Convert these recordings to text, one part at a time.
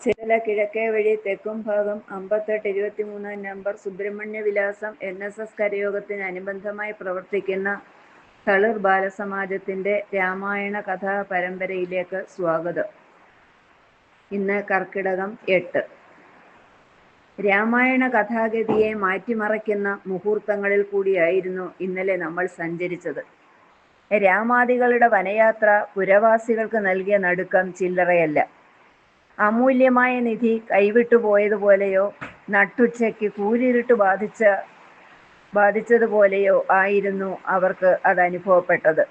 ചില കിഴക്കേ വഴി തെക്കും ഭാഗം 5823 നമ്പർ സുബ്രഹ്മണ്യ വിലാസം NSS കരയോഗത്തിന് അനുബന്ധമായി പ്രവർത്തിക്കുന്ന തളിർ ബാലസമാജത്തിന്റെ രാമായണ കഥാ പരമ്പരയിലേക്ക് സ്വാഗതം. ഇന്ന് കർക്കിടകം 8. രാമായണ കഥാഗതിയെ മാറ്റിമറിക്കുന്ന മുഹൂർത്തങ്ങളിൽ കൂടിയായിരുന്നു ഇന്നലെ നമ്മൾ സഞ്ചരിച്ചത്. രാമാദികളുടെ വനയാത്ര പുരവാസികൾക്ക് നൽകിയ നടുക്കം ചില്ലറയല്ല. അമൂല്യമായ നിധി കൈവിട്ടുപോയതുപോലെയോ നട്ടുച്ചയ്ക്ക് കൂരിരുട്ട് ബാധിച്ചതുപോലെയോ ആയിരുന്നു അവർക്ക് അതനുഭവപ്പെട്ടത്.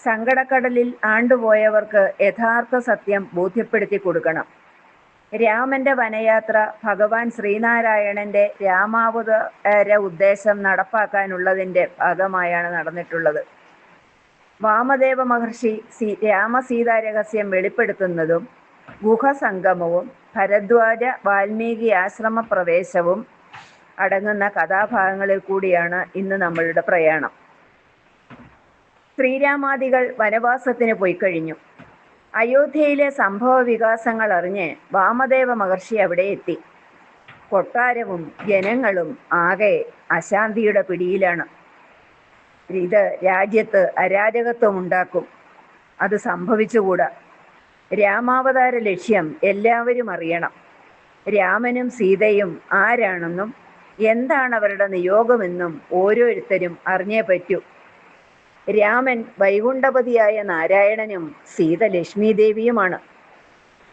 സങ്കടക്കടലിൽ ആണ്ടുപോയവർക്ക് യഥാർത്ഥ സത്യം ബോധ്യപ്പെടുത്തി കൊടുക്കണം. രാമന്റെ വനയാത്ര ഭഗവാൻ ശ്രീനാരായണന്റെ രാമാവതാര ഉദ്ദേശം നടപ്പാക്കാനുള്ളതിൻ്റെ ഭാഗമായാണ് നടന്നിട്ടുള്ളത്. വാമദേവ മഹർഷി രാമസീതാ രഹസ്യം വെളിപ്പെടുത്തുന്നതും ഗുഹസംഗമവും ഭരദ്വാജ വാൽമീകി ആശ്രമ പ്രവേശവും അടങ്ങുന്ന കഥാഭാഗങ്ങളിൽ കൂടിയാണ് ഇന്ന് നമ്മളുടെ പ്രയാണം. ശ്രീരാമാദികൾ വനവാസത്തിന് പോയി കഴിഞ്ഞു. അയോധ്യയിലെ സംഭവ വികാസങ്ങൾ അറിഞ്ഞ് വാമദേവ മഹർഷി അവിടെ എത്തി. കൊട്ടാരവും ജനങ്ങളും ആകെ അശാന്തിയുടെ പിടിയിലാണ്. ഇത് രാജ്യത്ത് അരാജകത്വം ഉണ്ടാക്കും. അത് സംഭവിച്ചുകൂടാ. രാമാവതാര ലക്ഷ്യം എല്ലാവരും അറിയണം. രാമനും സീതയും ആരാണെന്നും എന്താണ് അവരുടെ നിയോഗമെന്നും ഓരോരുത്തരും അറിഞ്ഞേ പറ്റൂ. രാമൻ വൈകുണ്ഠപതിയായ നാരായണനും സീത ലക്ഷ്മീദേവിയുമാണ്.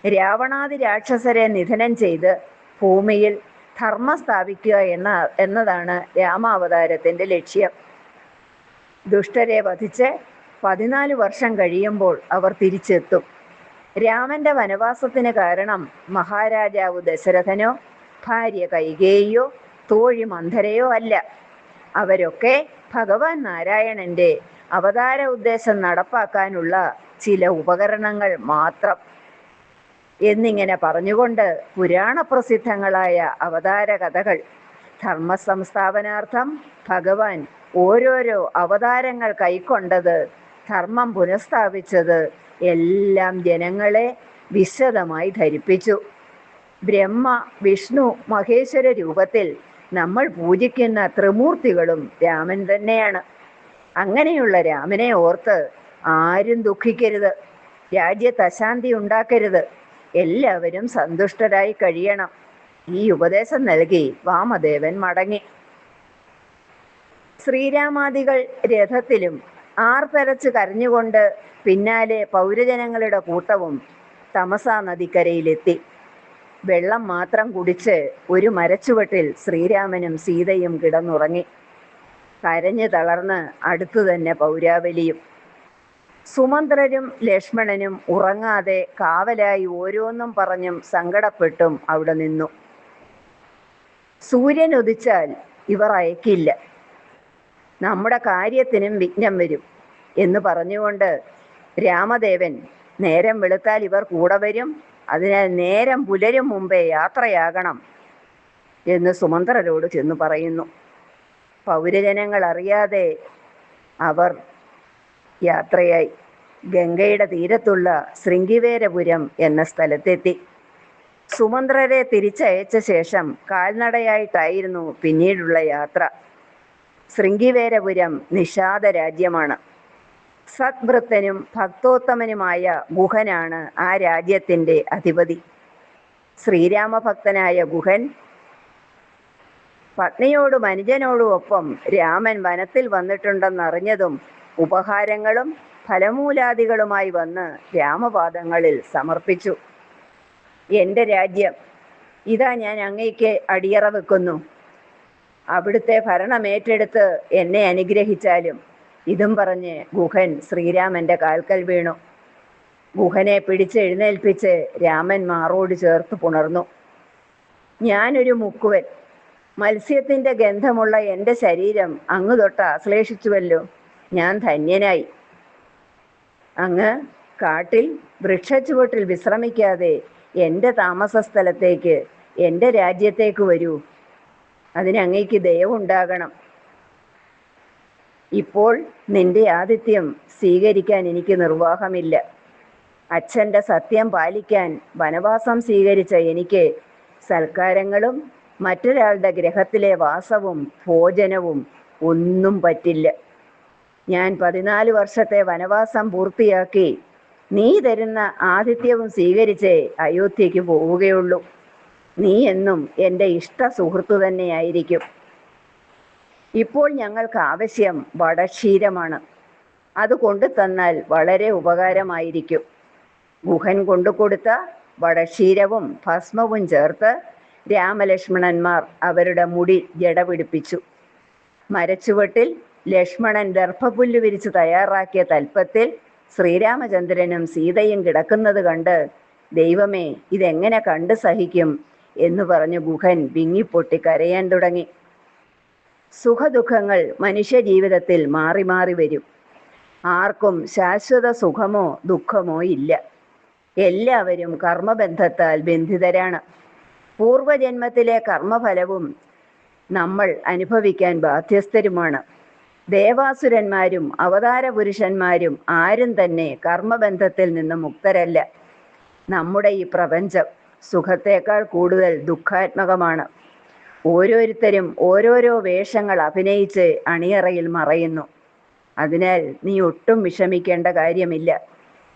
രാവണാദി രാക്ഷസരെ നിധനം ചെയ്ത് ഭൂമിയിൽ ധർമ്മം സ്ഥാപിക്കുക എന്നതാണ് രാമാവതാരത്തിൻ്റെ ലക്ഷ്യം. ദുഷ്ടരെ വധിച്ച് 14 വർഷം കഴിയുമ്പോൾ അവർ തിരിച്ചെത്തും. രാമന്റെ വനവാസത്തിന് കാരണം മഹാരാജാവ് ദശരഥനോ ഭാര്യ കൈകേയിയോ തോഴി മന്ധരയോ അല്ല. അവരൊക്കെ ഭഗവാൻ നാരായണന്റെ അവതാര ഉദ്ദേശം നടപ്പാക്കാനുള്ള ചില ഉപകരണങ്ങൾ മാത്രം എന്നിങ്ങനെ പറഞ്ഞുകൊണ്ട് പുരാണപ്രസിദ്ധങ്ങളായ അവതാര കഥകൾ ധർമ്മ സംസ്ഥാപനാർത്ഥം ഭഗവാൻ ഓരോരോ അവതാരങ്ങൾ കൈക്കൊണ്ടത്, ധർമ്മം പുനഃസ്ഥാപിച്ചത് എല്ലാം ജനങ്ങളെ വിശദമായി ധരിപ്പിച്ചു. ബ്രഹ്മ വിഷ്ണു മഹേശ്വര രൂപത്തിൽ നമ്മൾ പൂജിക്കുന്ന ത്രിമൂർത്തികളും രാമൻ തന്നെയാണ്. അങ്ങനെയുള്ള രാമനെ ഓർത്ത് ആരും ദുഃഖിക്കരുത്. രാജ്യത്ത് അശാന്തി ഉണ്ടാക്കരുത്. എല്ലാവരും സന്തുഷ്ടരായി കഴിയണം. ഈ ഉപദേശം നൽകി വാമദേവൻ മടങ്ങി. ശ്രീരാമാദികൾ രഥത്തിലും ആർത്തരച്ച് കരഞ്ഞുകൊണ്ട് പിന്നാലെ പൗരജനങ്ങളുടെ കൂട്ടവും തമസാ നദിക്കരയിലെത്തി. വെള്ളം മാത്രം കുടിച്ച് ഒരു മരച്ചുവട്ടിൽ ശ്രീരാമനും സീതയും കിടന്നുറങ്ങി. കരഞ്ഞു തളർന്ന് അടുത്തു തന്നെ പൗരാവലിയും. സുമന്ത്രരും ലക്ഷ്മണനും ഉറങ്ങാതെ കാവലായി ഓരോന്നും പറഞ്ഞും സങ്കടപ്പെട്ടും അവിടെ നിന്നു. സൂര്യൻ ഉദിച്ചാൽ ഇവർ അയക്കില്ല, നമ്മുടെ കാര്യത്തിനും വിഘ്നം വരും എന്ന് പറഞ്ഞുകൊണ്ട് രാമദേവൻ നേരം വെളുത്താൽ ഇവർ കൂടെ വരും, അതിനാൽ നേരം പുലരും മുമ്പേ യാത്രയാകണം എന്ന് സുമന്ത്രരോട് ചെന്ന് പറയുന്നു. പൗരജനങ്ങൾ അറിയാതെ അവർ യാത്രയായി ഗംഗയുടെ തീരത്തുള്ള ശൃംഗിവേരപുരം എന്ന സ്ഥലത്തെത്തി. സുമന്ത്രരെ തിരിച്ചയച്ച ശേഷം കാൽനടയായിട്ടായിരുന്നു പിന്നീടുള്ള യാത്ര. ശൃംഗിവേരപുരം നിഷാദ രാജ്യമാണ്. സദ്വൃത്തനും ഭക്തോത്തമനുമായ ഗുഹനാണ് ആ രാജ്യത്തിൻ്റെ അധിപതി. ശ്രീരാമഭക്തനായ ഗുഹൻ പത്നിയോടും അനുജനോടും ഒപ്പം രാമൻ വനത്തിൽ വന്നിട്ടുണ്ടെന്നറിഞ്ഞതും ഉപഹാരങ്ങളും ഫലമൂലാദികളുമായി വന്ന് രാമപാദങ്ങളിൽ സമർപ്പിച്ചു. എൻ്റെ രാജ്യം ഇതാ, ഞാൻ അങ്ങയ്ക്ക് അടിയറ വെക്കുന്നു. അവിടുത്തെ ഭരണമേറ്റെടുത്ത് എന്നെ അനുഗ്രഹിച്ചാലും. ഇതും പറഞ്ഞ് ഗുഹൻ ശ്രീരാമന്റെ കാൽക്കൽ വീണു. ഗുഹനെ പിടിച്ചെഴുന്നേൽപ്പിച്ച് രാമൻ മാറോട് ചേർത്ത് പുണർന്നു. ഞാനൊരു മുക്കുവൻ. മത്സ്യത്തിൻ്റെ ഗന്ധമുള്ള എൻ്റെ ശരീരം അങ്ങ് തൊട്ട് ആശ്ലേഷിച്ചുവല്ലോ. ഞാൻ ധന്യനായി. അങ്ങ് കാട്ടിൽ വൃക്ഷച്ചുവട്ടിൽ വിശ്രമിക്കാതെ എൻ്റെ താമസ സ്ഥലത്തേക്ക്, എൻ്റെ രാജ്യത്തേക്ക് വരൂ. അതിനങ്ങയ്ക്ക് ദയവുണ്ടാകണം. ഇപ്പോൾ നിന്റെ ആതിഥ്യം സ്വീകരിക്കാൻ എനിക്ക് നിർവാഹമില്ല. അച്ഛൻ്റെ സത്യം പാലിക്കാൻ വനവാസം സ്വീകരിച്ച എനിക്ക് സൽക്കാരങ്ങളും മറ്റൊരാളുടെ ഗ്രഹത്തിലെ വാസവും ഭോജനവും ഒന്നും പറ്റില്ല. ഞാൻ 14 വർഷത്തെ വനവാസം പൂർത്തിയാക്കി നീ തരുന്ന ആതിഥ്യവും സ്വീകരിച്ച് അയോധ്യയ്ക്ക് പോവുകയുള്ളൂ. നീ എന്നും എൻ്റെ ഇഷ്ട സുഹൃത്തു തന്നെയായിരിക്കും. ഇപ്പോൾ ഞങ്ങൾക്ക് ആവശ്യം വടക്ഷീരമാണ്. അത് കൊണ്ടുതന്നാൽ വളരെ ഉപകാരമായിരിക്കും. ഗുഹൻ കൊണ്ടുകൊടുത്ത വടക്ഷീരവും ഭസ്മവും ചേർത്ത് രാമലക്ഷ്മണന്മാർ അവരുടെ മുടി ജട പിടിപ്പിച്ചു. മരച്ചുവട്ടിൽ ലക്ഷ്മണൻ ദർഭപുല്ല് വിരിച്ച് തയ്യാറാക്കിയ തൽപ്പത്തിൽ ശ്രീരാമചന്ദ്രനും സീതയും കിടക്കുന്നത് കണ്ട് ദൈവമേ, ഇതെങ്ങനെ കണ്ടു സഹിക്കും എന്ന് പറഞ്ഞ് ഗുഹൻ വിങ്ങിപ്പൊട്ടി കരയാൻ തുടങ്ങി. സുഖദുഃഖങ്ങൾ മനുഷ്യജീവിതത്തിൽ മാറി മാറി വരും. ആർക്കും ശാശ്വത സുഖമോ ദുഃഖമോ ഇല്ല. എല്ലാവരും കർമ്മബന്ധത്താൽ ബന്ധിതരാണ്. പൂർവജന്മത്തിലെ കർമ്മഫലവും നമ്മൾ അനുഭവിക്കാൻ ബാധ്യസ്ഥരുമാണ്. ദേവാസുരന്മാരും അവതാര പുരുഷന്മാരും ആരും തന്നെ കർമ്മബന്ധത്തിൽ നിന്ന് മുക്തരല്ല. നമ്മുടെ ഈ പ്രപഞ്ചം സുഖത്തേക്കാൾ കൂടുതൽ ദുഃഖാത്മകമാണ്. ഓരോരുത്തരും ഓരോരോ വേഷങ്ങൾ അഭിനയിച്ച് അണിയറയിൽ മറയുന്നു. അതിനാൽ നീ ഒട്ടും വിഷമിക്കേണ്ട കാര്യമില്ല.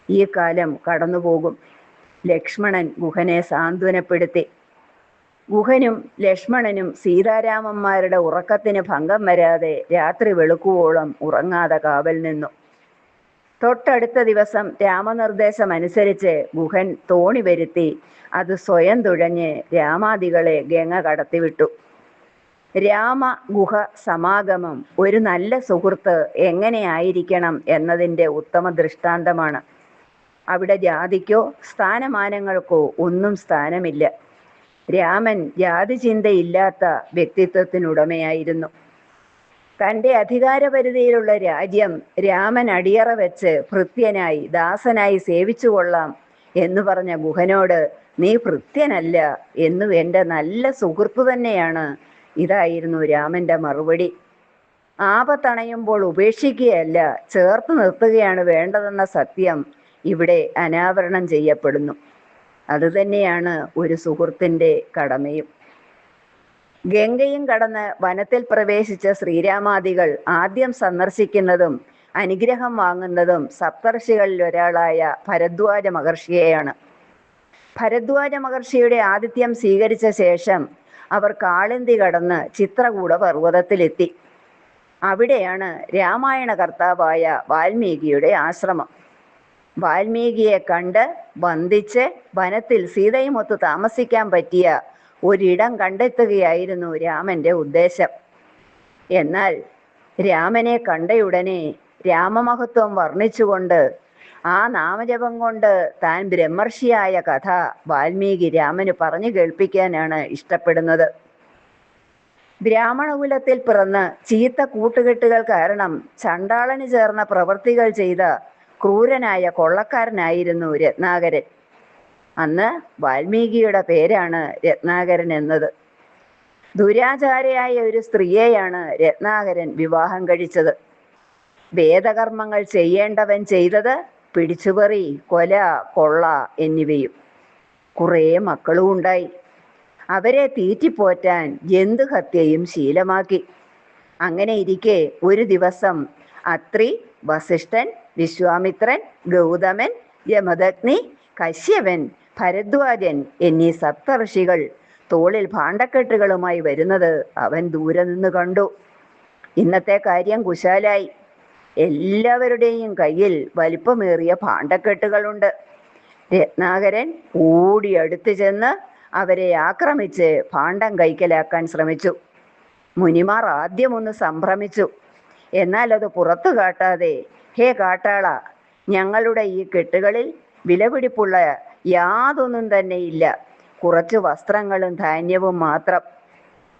ഈ കാലം കടന്നുപോകും. ലക്ഷ്മണൻ ഗുഹനെ സാന്ത്വനപ്പെടുത്തി. ഗുഹനും ലക്ഷ്മണനും സീതാരാമന്മാരുടെ ഉറക്കത്തിന് ഭംഗം വരാതെ രാത്രി വെളുക്കുവോളം ഉറങ്ങാതെ കാവൽ നിന്നു. തൊട്ടടുത്ത ദിവസം രാമനിർദ്ദേശമനുസരിച്ച് ഗുഹൻ തോണി വരുത്തി അത് സ്വയം തുഴഞ്ഞ് രാമാദികളെ ഗംഗ കടത്തിവിട്ടു. രാമ ഗുഹ സമാഗമം ഒരു നല്ല സുഹൃത്ത് എങ്ങനെയായിരിക്കണം എന്നതിൻ്റെ ഉത്തമ ദൃഷ്ടാന്തമാണ്. അവിടെ ജാതിക്കോ സ്ഥാനമാനങ്ങൾക്കോ ഒന്നും സ്ഥാനമില്ല. രാമൻ ജാതി ചിന്തയില്ലാത്ത വ്യക്തിത്വത്തിനുടമയായിരുന്നു. തൻ്റെ അധികാരപരിധിയിലുള്ള രാജ്യം രാമൻ അടിയറ വെച്ച് ഭൃത്യനായി ദാസനായി സേവിച്ചു കൊള്ളാം എന്ന് പറഞ്ഞ ഗുഹനോട് നീ ഭൃത്യനല്ല, എന്നു എൻ്റെ നല്ല സുഹൃത്തു തന്നെയാണ്. ഇതായിരുന്നു രാമൻ്റെ മറുപടി. ആപത്തണയുമ്പോൾ ഉപേക്ഷിക്കുകയല്ല, ചേർത്ത് നിർത്തുകയാണ് വേണ്ടതെന്ന സത്യം ഇവിടെ അനാവരണം ചെയ്യപ്പെടുന്നു. അതുതന്നെയാണ് ഒരു സുഹൃത്തിൻ്റെ കടമയും. ഗംഗയും കടന്ന് വനത്തിൽ പ്രവേശിച്ച ശ്രീരാമാദികൾ ആദ്യം സന്ദർശിക്കുന്നതും അനുഗ്രഹം വാങ്ങുന്നതും സപ്തർഷികളിൽ ഒരാളായ ഭരദ്വാജ മഹർഷിയെയാണ്. ഭരദ്വാജ മഹർഷിയുടെ ആതിഥ്യം സ്വീകരിച്ച ശേഷം അവർ കാളിന്തി കടന്ന് ചിത്രകൂട പർവ്വതത്തിലെത്തി. അവിടെയാണ് രാമായണ കർത്താവായ വാൽമീകിയുടെ ആശ്രമം. വാൽമീകിയെ കണ്ട് വന്ദിച്ച് വനത്തിൽ സീതയുമൊത്ത് താമസിക്കാൻ പറ്റിയ ഒരിടം കണ്ടെത്തുകയായിരുന്നു രാമൻ്റെ ഉദ്ദേശം. എന്നാൽ രാമനെ കണ്ടയുടനെ രാമമഹത്വം വർണ്ണിച്ചുകൊണ്ട് ആ നാമജപം കൊണ്ട് താൻ ബ്രഹ്മർഷിയായ കഥ വാൽമീകി രാമന് പറഞ്ഞു കേൾപ്പിക്കാനാണ് ഇഷ്ടപ്പെടുന്നത്. ബ്രാഹ്മണകുലത്തിൽ പിറന്ന് ചീത്ത കൂട്ടുകെട്ടുകൾ കാരണം ചണ്ടാളന് ചേർന്ന പ്രവൃത്തികൾ ചെയ്ത ക്രൂരനായ കൊള്ളക്കാരനായിരുന്നു രത്നാകരൻ. അന്ന് വാൽമീകിയുടെ പേരാണ് രത്നാകരൻ എന്നത്. ദുരാചാരയായ ഒരു സ്ത്രീയെയാണ് രത്നാകരൻ വിവാഹം കഴിച്ചത്. വേദകർമ്മങ്ങൾ ചെയ്യേണ്ടവൻ ചെയ്തത് പിടിച്ചുപറി, കൊല, കൊള്ള എന്നിവയും. കുറേ മക്കളും ഉണ്ടായി. അവരെ തീറ്റിപ്പോറ്റാൻ ജന്തുഹത്യയും ശീലമാക്കി. അങ്ങനെ ഇരിക്കെ ഒരു ദിവസം അത്രി, വസിഷ്ഠൻ, വിശ്വാമിത്രൻ, ഗൗതമൻ, യമദഗ്നി, കശ്യപൻ, ഭരദ്വാജൻ എന്നീ സപ്തർഷികൾ തോളിൽ ഭാണ്ഡക്കെട്ടുകളുമായി വരുന്നത് അവൻ ദൂരെ നിന്ന് കണ്ടു. ഇന്നത്തെ കാര്യം കുശാലായി. എല്ലാവരുടെയും കയ്യിൽ വലിപ്പമേറിയ ഭാണ്ഡക്കെട്ടുകളുണ്ട്. രത്നാകരൻ ഓടി അടുത്ത് ചെന്ന് അവരെ ആക്രമിച്ച് ഭാണ്ഡം കൈക്കലാക്കാൻ ശ്രമിച്ചു. മുനിമാർ ആദ്യമൊന്ന് സംഭ്രമിച്ചു. എന്നാൽ അത് പുറത്തു കാട്ടാതെ, ഹേ കാട്ടാള, ഞങ്ങളുടെ ഈ കെട്ടുകളിൽ വിലപിടിപ്പുള്ള യാതൊന്നും തന്നെയില്ല. കുറച്ച് വസ്ത്രങ്ങളും ധാന്യവും മാത്രം.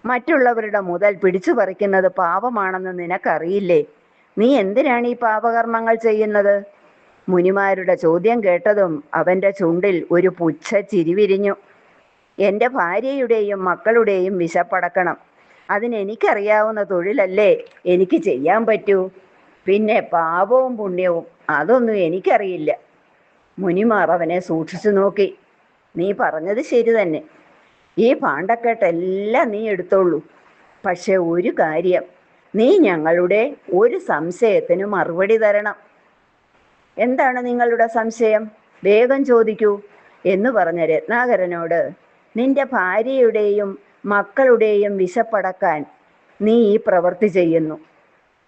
മറ്റുള്ളവരുടെ മുതൽ പിടിച്ചു പറിക്കുന്നത് പാപമാണെന്ന് നിനക്കറിയില്ലേ? നീ എന്തിനാണ് ഈ പാപകർമ്മങ്ങൾ ചെയ്യുന്നത്? മുനിമാരുടെ ചോദ്യം കേട്ടതും അവൻ്റെ ചുണ്ടിൽ ഒരു പുച്ഛ ചിരി വിരിഞ്ഞു. എൻ്റെ ഭാര്യയുടെയും മക്കളുടെയും വിശപ്പടക്കണം. അതിനെനിക്കറിയാവുന്ന തൊഴിലല്ലേ എനിക്ക് ചെയ്യാൻ പറ്റൂ. പിന്നെ പാപവും പുണ്യവും അതൊന്നും എനിക്കറിയില്ല. മുനിമാർ അവനെ സൂക്ഷിച്ചു നോക്കി. നീ പറഞ്ഞത് ശരി തന്നെ. ഈ പാണ്ടക്കെട്ടെല്ലാം നീ എടുത്തോളൂ. പക്ഷെ ഒരു കാര്യം, നീ ഞങ്ങളുടെ ഒരു സംശയത്തിന് മറുപടി തരണം. എന്താണ് നിങ്ങളുടെ സംശയം? വേഗം ചോദിക്കൂ എന്ന് പറഞ്ഞ രത്നാകരനോട്, നിന്റെ ഭാര്യയുടെയും മക്കളുടെയും വിശപ്പടക്കാൻ നീ ഈ പ്രവൃത്തി ചെയ്യുന്നു.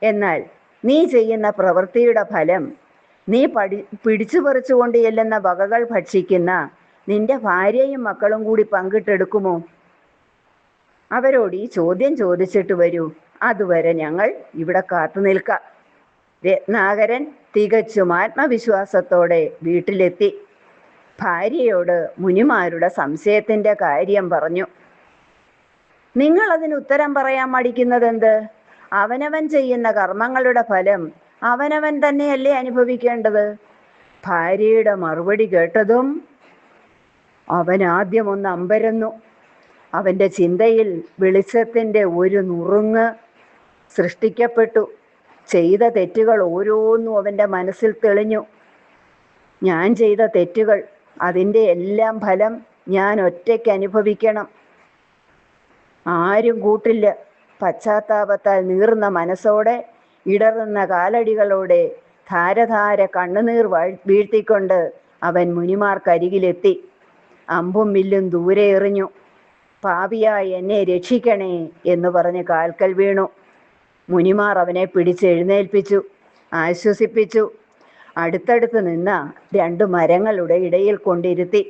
എന്നാൽ നീ ചെയ്യുന്ന പ്രവൃത്തിയുടെ ഫലം നീ പിടിച്ചു പറിച്ചുകൊണ്ട് ചെല്ലുന്ന വകകൾ ഭക്ഷിക്കുന്ന നിന്റെ ഭാര്യയും മക്കളും കൂടി പങ്കിട്ടെടുക്കുമോ? അവരോട് ഈ ചോദ്യം ചോദിച്ചിട്ട് വരൂ. അതുവരെ ഞങ്ങൾ ഇവിടെ കാത്തു നിൽക്കാം. രത്നാകരൻ തികച്ചും ആത്മവിശ്വാസത്തോടെ വീട്ടിലെത്തി. ഭാര്യയോട് മുനിമാരുടെ സംശയത്തിന്റെ കാര്യം പറഞ്ഞു. നിങ്ങൾ അതിന് ഉത്തരം പറയാൻ മടിക്കുന്നതെന്ത്? അവനവൻ ചെയ്യുന്ന കർമ്മങ്ങളുടെ ഫലം അവനവൻ തന്നെയല്ലേ അനുഭവിക്കേണ്ടത്? ഭാര്യയുടെ മറുപടി കേട്ടതും അവൻ ആദ്യം ഒന്ന് അമ്പരന്നു. അവൻ്റെ ചിന്തയിൽ വെളിച്ചത്തിൻ്റെ ഒരു നുറുങ്ങ് സൃഷ്ടിക്കപ്പെട്ടു. ചെയ്ത തെറ്റുകൾ ഓരോന്നും അവൻ്റെ മനസ്സിൽ തെളിഞ്ഞു. ഞാൻ ചെയ്ത തെറ്റുകൾ, അതിൻ്റെ എല്ലാം ഫലം ഞാൻ ഒറ്റയ്ക്ക് അനുഭവിക്കണം. ആരും കൂട്ടില്ല. പശ്ചാത്താപത്താൽ നീറുന്ന മനസ്സോടെ, ഇടറുന്ന കാലടികളോടെ, ധാരധാര കണ്ണുനീർ വീഴ്ത്തിക്കൊണ്ട് അവൻ മുനിമാർക്കരികിലെത്തി. അമ്പും വില്ലും ദൂരെ എറിഞ്ഞു. പാപിയായി എന്നെ രക്ഷിക്കണേ എന്ന് പറഞ്ഞ് കാൽക്കൽ വീണു. മുനിമാർ അവനെ പിടിച്ചെഴുന്നേൽപ്പിച്ചു, ആശ്വസിപ്പിച്ചു. അടുത്തടുത്ത് നിന്ന 2 മരങ്ങളുടെ ഇടയിൽ കൊണ്ടിരുത്തി.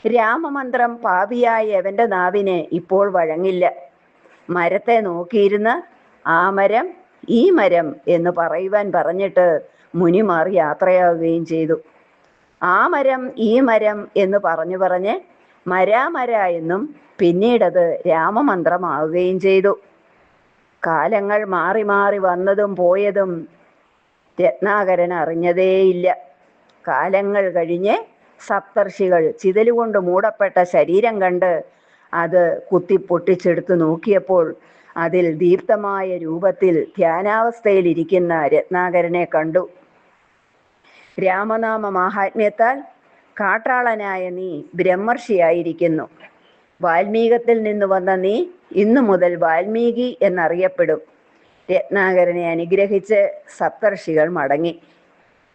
രാമമന്ത്രം പാപിയായ അവൻ്റെ നാവിന് ഇപ്പോൾ വഴങ്ങില്ല. മരത്തെ നോക്കിയിരുന്ന് ആ മരം, ഈ മരം എന്ന് പറയുവാൻ പറഞ്ഞിട്ട് മുനിമാർ യാത്രയാവുകയും ചെയ്തു. ആ മരം, ഈ മരം എന്ന് പറഞ്ഞ് മരാമര എന്നും പിന്നീടത് രാമമന്ത്രമാവുകയും ചെയ്തു. കാലങ്ങൾ മാറി മാറി വന്നതും പോയതും രത്നാകരൻ അറിഞ്ഞതേയില്ല. കാലങ്ങൾ കഴിഞ്ഞ് സപ്തർഷികൾ ചിതലുകൊണ്ട് മൂടപ്പെട്ട ശരീരം കണ്ട് അത് കുത്തിപ്പൊട്ടിച്ചെടുത്ത് നോക്കിയപ്പോൾ അതിൽ ദീപ്തമായ രൂപത്തിൽ ധ്യാനാവസ്ഥയിലിരിക്കുന്ന രത്നാകരനെ കണ്ടു. രാമനാമ മാഹാത്മ്യത്താൽ കാട്ടാളനായ നീ ബ്രഹ്മർഷിയായിരിക്കുന്നു. വാൽമീകത്തിൽ നിന്ന് വന്ന നീ ഇന്നു മുതൽ വാൽമീകി എന്നറിയപ്പെടും. രത്നാകരനെ അനുഗ്രഹിച്ച് സപ്തർഷികൾ മടങ്ങി.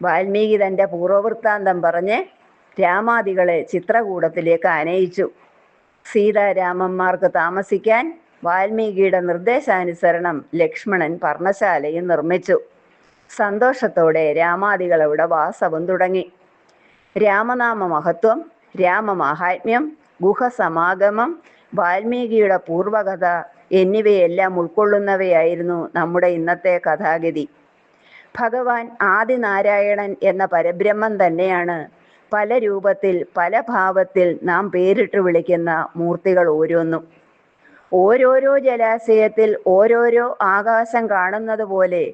വാൽമീകി തൻ്റെ പൂർവവൃത്താന്തം പറഞ്ഞ് രാമാദികളെ ചിത്രകൂടത്തിലേക്ക് ആനയിച്ചു. സീതാരാമന്മാർക്ക് താമസിക്കാൻ വാൽമീകിയുടെ നിർദ്ദേശാനുസരണം ലക്ഷ്മണൻ പർണശാലയും നിർമ്മിച്ചു. സന്തോഷത്തോടെ രാമാദികൾ അവിടെ വാസവും തുടങ്ങി. രാമനാമ മഹത്വം, രാമമാഹാത്മ്യം, ഗുഹസമാഗമം, വാൽമീകിയുടെ പൂർവകഥ എന്നിവയെല്ലാം ഉൾക്കൊള്ളുന്നവയായിരുന്നു നമ്മുടെ ഇന്നത്തെ കഥാഗതി. ഭഗവാൻ ആദിനാരായണൻ എന്ന പരബ്രഹ്മം തന്നെയാണ് പല രൂപത്തിൽ പല ഭാവത്തിൽ നാം പേരിട്ട് വിളിക്കുന്ന മൂർത്തികൾ ഓരോന്നും. ഓരോരോ ജലാശയത്തിൽ ഓരോരോ ആകാശം കാണുന്നത് പോലെ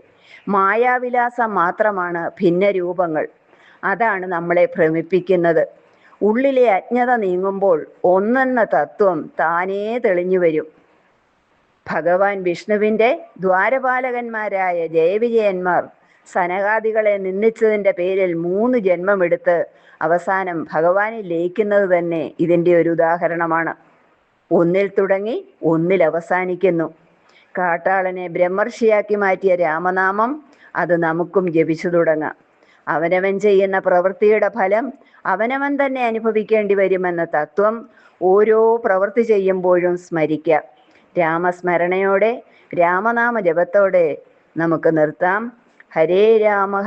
മായാവിലാസം മാത്രമാണ് ഭിന്ന രൂപങ്ങൾ. അതാണ് നമ്മളെ ഭ്രമിപ്പിക്കുന്നത്. ഉള്ളിലെ അജ്ഞത നീങ്ങുമ്പോൾ ഒന്നെന്ന തത്വം താനേ തെളിഞ്ഞു വരും. ഭഗവാൻ വിഷ്ണുവിൻ്റെ ദ്വാരപാലകന്മാരായ ജയവിജയന്മാർ സനകാദികളെ നിന്ദിച്ചതിൻ്റെ പേരിൽ 3 ജന്മമെടുത്ത് അവസാനം ഭഗവാനിൽ ലയിക്കുന്നത് തന്നെ ഇതിൻ്റെ ഒരു ഉദാഹരണമാണ്. ഒന്നിൽ തുടങ്ങി ഒന്നിൽ അവസാനിക്കുന്നു. കാട്ടാളനെ ബ്രഹ്മർഷിയാക്കി മാറ്റിയ രാമനാമം അത് നമുക്കും ജപിച്ചു തുടങ്ങാം. അവനവൻ ചെയ്യുന്ന പ്രവൃത്തിയുടെ ഫലം അവനവൻ തന്നെ അനുഭവിക്കേണ്ടി വരുമെന്ന തത്വം ഓരോ പ്രവൃത്തി ചെയ്യുമ്പോഴും സ്മരിക്കാം. രാമസ്മരണയോടെ, രാമനാമ ജപത്തോടെ നമുക്ക് നിർത്താം. ഹരേ രാമ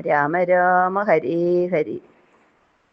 രാമ രാമ ഹരേ ഹരേ.